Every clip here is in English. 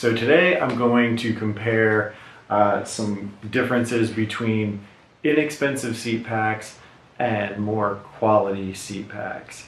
So today I'm going to compare some differences between inexpensive seat packs and more quality seat packs.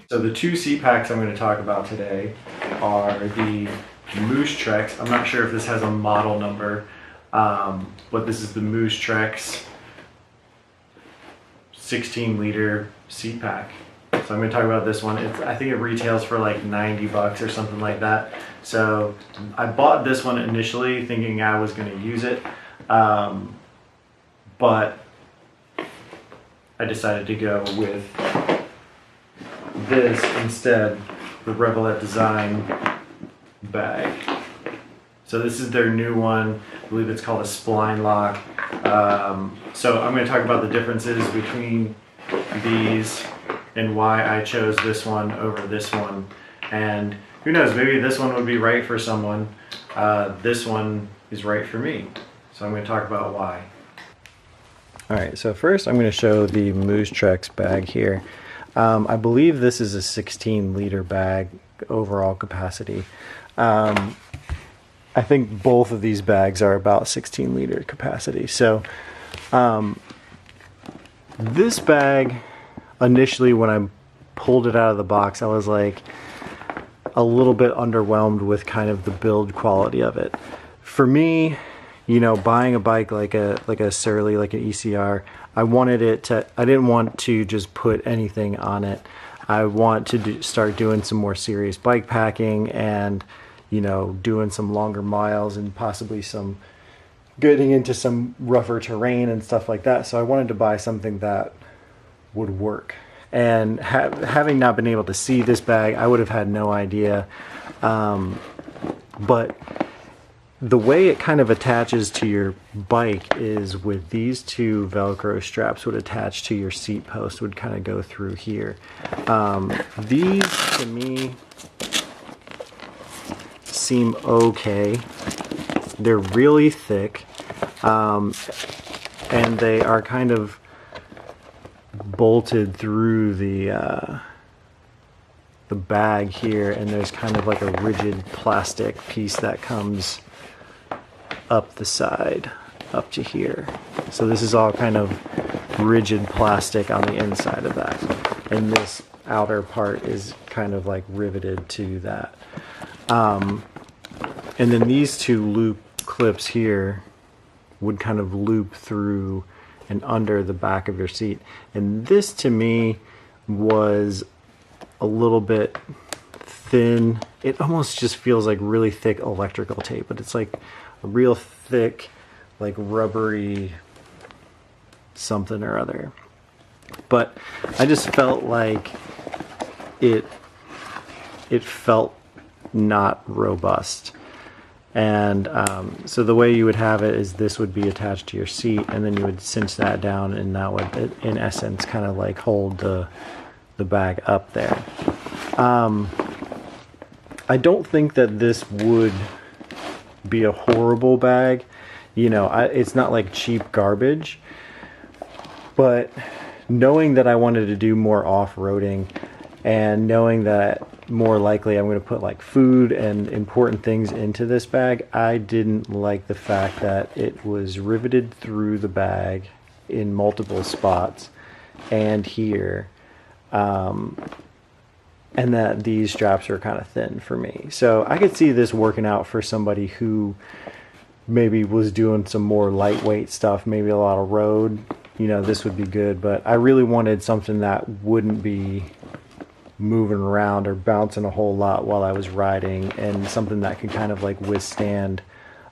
So the two seat packs I'm going to talk about today are the Moosetreks. I'm not sure if this has a model number, but this is the Moosetreks 16-liter seat pack. So I'm going to talk about this one. I think it retails for like 90 bucks or something like that. So I bought this one initially thinking I was going to use it, but I decided to go with this instead, the Revelate Design bag. So this is their new one. I believe it's called a Spinelock. So I'm going to talk about the differences between these and why I chose this one over this one. And who knows, maybe this one would be right for someone. This one is right for me. So I'm going to talk about why. Alright, so first I'm going to show the Moosetreks bag here. I believe this is a 16-liter bag overall capacity. I think both of these bags are about 16-liter capacity. So this bag, initially when I pulled it out of the box, I was like a little bit underwhelmed with kind of the build quality of it. For me, you know, buying a bike like a Surly, like an ECR, I didn't want to just put anything on it. I want to start doing some more serious bike packing and, you know, doing some longer miles and possibly some getting into some rougher terrain and stuff like that. So I wanted to buy something that would work. And having not been able to see this bag, I would have had no idea. But the way it kind of attaches to your bike is with these two Velcro straps would attach to your seat post, would kind of go through here. These, to me, seem okay. They're really thick, and they are kind of bolted through the bag here, and there's kind of like a rigid plastic piece that comes up the side up to here. So this is all kind of rigid plastic on the inside of that, and this outer part is kind of like riveted to that. And then these two loop clips here would kind of loop through and under the back of your seat. And this to me was a little bit thin. It almost just feels like really thick electrical tape, but it's like a real thick, like rubbery something or other. But I just felt like it felt not robust. And so the way you would have it is this would be attached to your seat, and then you would cinch that down, and that would, in essence, kind of like hold the bag up there. I don't think that this would be a horrible bag. You know, it's not like cheap garbage, but knowing that I wanted to do more off-roading and knowing that more likely I'm going to put like food and important things into this bag, I didn't like the fact that it was riveted through the bag in multiple spots and here, and that these straps are kind of thin for me. So I could see this working out for somebody who maybe was doing some more lightweight stuff, maybe a lot of road. You know, this would be good, but I really wanted something that wouldn't be moving around or bouncing a whole lot while I was riding, and something that could kind of like withstand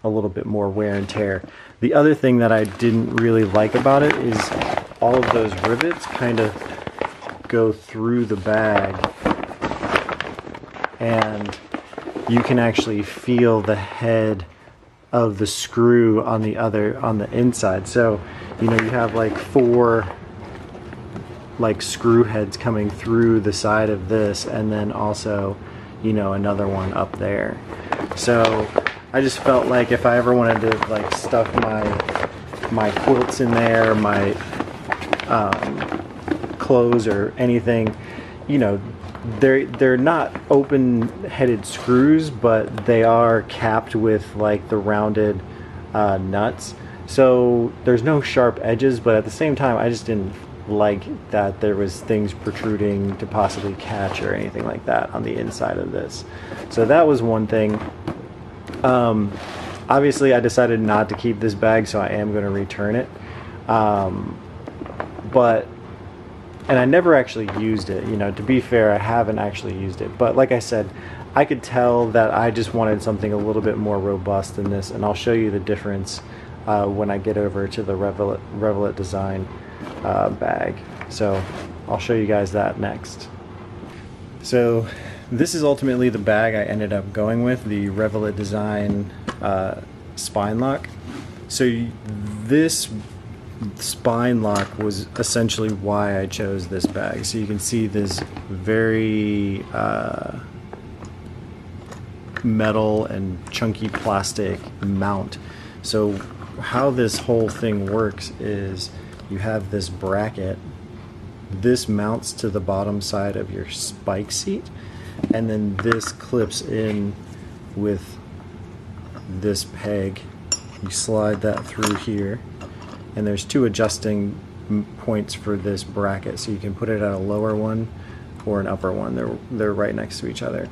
a little bit more wear and tear. The other thing that I didn't really like about it is all of those rivets kind of go through the bag, and you can actually feel the head of the screw on the inside. So, you know, you have like 4 like screw heads coming through the side of this, and then also, you know, another one up there. So I just felt like if I ever wanted to like stuff my my quilts in there, my clothes or anything. You know, they're not open-headed screws, but they are capped with like the rounded nuts. So there's no sharp edges, but at the same time, I just didn't like that there was things protruding to possibly catch or anything like that on the inside of this. So that was one thing. Obviously I decided not to keep this bag, so I am going to return it. And I never actually used it, you know, to be fair, I haven't actually used it, but like I said, I could tell that I just wanted something a little bit more robust than this, and I'll show you the difference when I get over to the Revelate Design bag. So I'll show you guys that next. So this is ultimately the bag I ended up going with, the Revelate Design Spinelock. So this Spinelock was essentially why I chose this bag. So you can see this very metal and chunky plastic mount. So how this whole thing works is you have this bracket. This mounts to the bottom side of your spike seat, and then this clips in with this peg. You slide that through here, and there's two adjusting points for this bracket, so you can put it at a lower one or an upper one. They're right next to each other.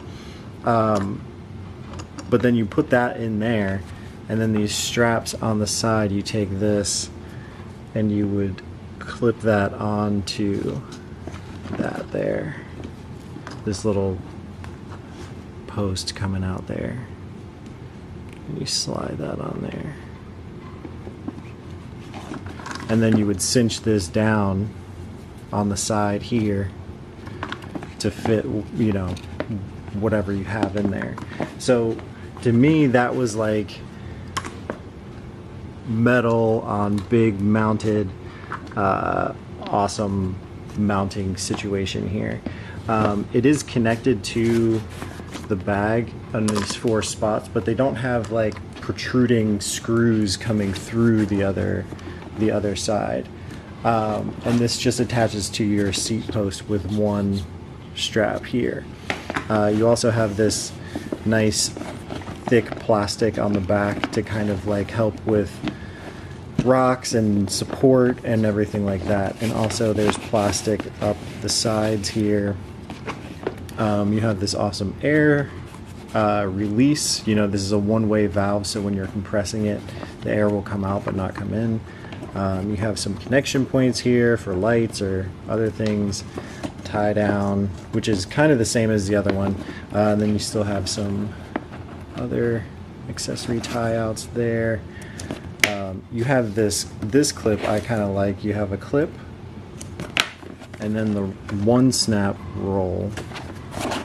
But then you put that in there, and then these straps on the side, you take this and you would clip that onto that there. This little post coming out there. And you slide that on there. And then you would cinch this down on the side here to fit, you know, whatever you have in there. So to me, that was like metal on big mounted, awesome mounting situation here. It is connected to the bag on these 4 spots, but they don't have like protruding screws coming through the other side. And this just attaches to your seat post with one strap here. You also have this nice thick plastic on the back to kind of like help with rocks and support and everything like that. And also there's plastic up the sides here. You have this awesome air release. You know, this is a one-way valve, so when you're compressing it, the air will come out but not come in. You have some connection points here for lights or other things. Tie down, which is kind of the same as the other one. And then you still have some other accessory tie outs there. You have this clip I kind of like. You have a clip and then the one snap roll,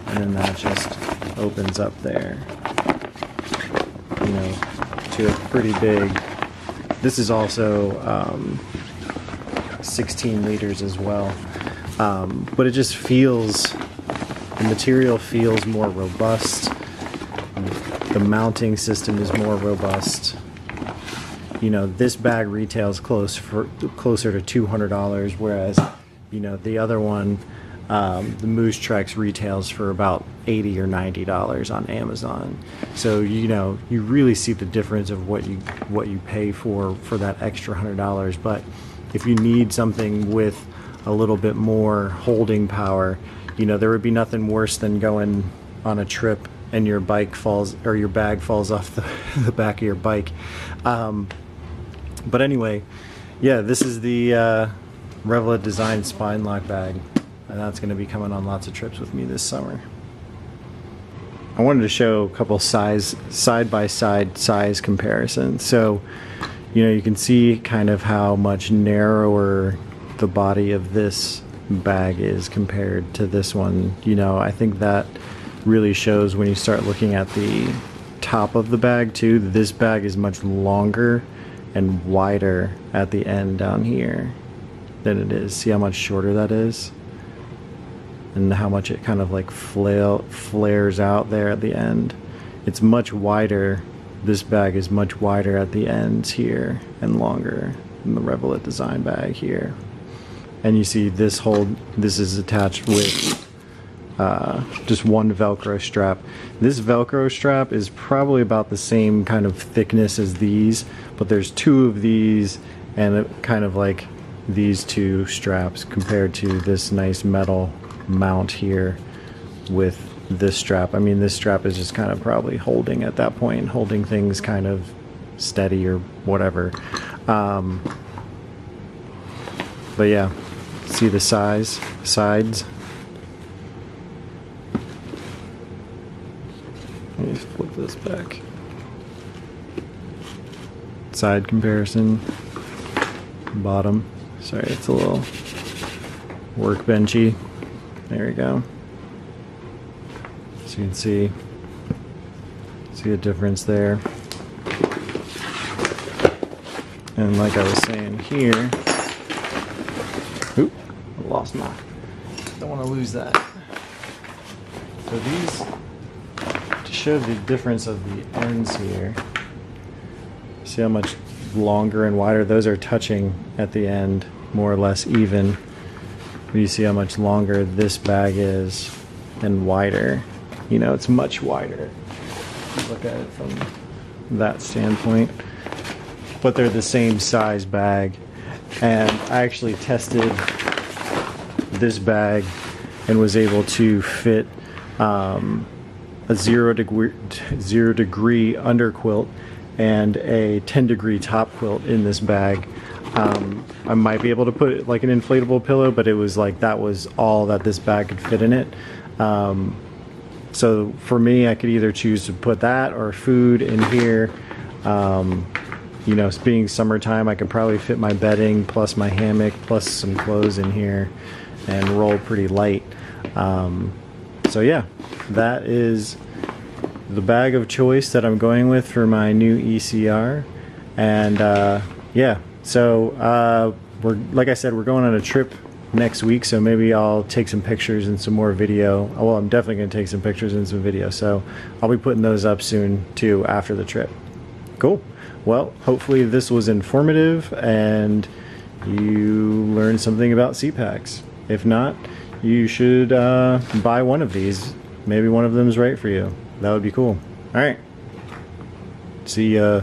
and then that just opens up there, you know, to a pretty big. This is also 16 liters as well, but it just feels, the material feels more robust. The mounting system is more robust. You know, this bag retails closer to $200, whereas, you know, the other one, the Moosetreks, retails for about $80 or $90 on Amazon. So, you know, you really see the difference of what you pay for that extra $100. But if you need something with a little bit more holding power, you know, there would be nothing worse than going on a trip and your bike falls, or your bag falls off the back of your bike. But anyway, yeah, this is the Revelate Design Spinelock bag, and that's going to be coming on lots of trips with me this summer. I wanted to show a couple side-by-side size comparisons. So, you know, you can see kind of how much narrower the body of this bag is compared to this one. You know, I think that really shows when you start looking at the top of the bag too. This bag is much longer and wider at the end down here than it is. See how much shorter that is? And how much it kind of like flares out there at the end. It's much wider. This bag is much wider at the ends here and longer in the Revelate Design bag here. And you see this is attached with just one Velcro strap. This Velcro strap is probably about the same kind of thickness as these, but there's two of these and kind of like these two straps compared to this nice metal mount here with this strap. I mean, this strap is just kind of probably holding at that point, holding things kind of steady or whatever. But yeah, see the sides. Let me flip this back. Side comparison. Bottom. Sorry, it's a little workbenchy. There we go. So you can see a difference there. And like I was saying here, oop, I lost my, don't want to lose that. So these, to show the difference of the ends here, see how much longer and wider those are touching at the end, more or less even. You see how much longer this bag is and wider. You know, it's much wider. Look at it from that standpoint. But they're the same size bag. And I actually tested this bag and was able to fit a 0 degree underquilt and a 10-degree top quilt in this bag. I might be able to put like an inflatable pillow, but it was like that was all that this bag could fit in it. So for me, I could either choose to put that or food in here. You know, being summertime, I could probably fit my bedding plus my hammock plus some clothes in here and roll pretty light. So yeah, that is the bag of choice that I'm going with for my new ECR. And yeah, so we're, like I said, we're going on a trip next week, so maybe I'll take some pictures and some more video. Well, I'm definitely going to take some pictures and some video, so I'll be putting those up soon too after the trip. Cool. Well, hopefully this was informative and you learned something about seat packs. If not, you should buy one of these. Maybe one of them is right for you. That would be cool. All right. See ya.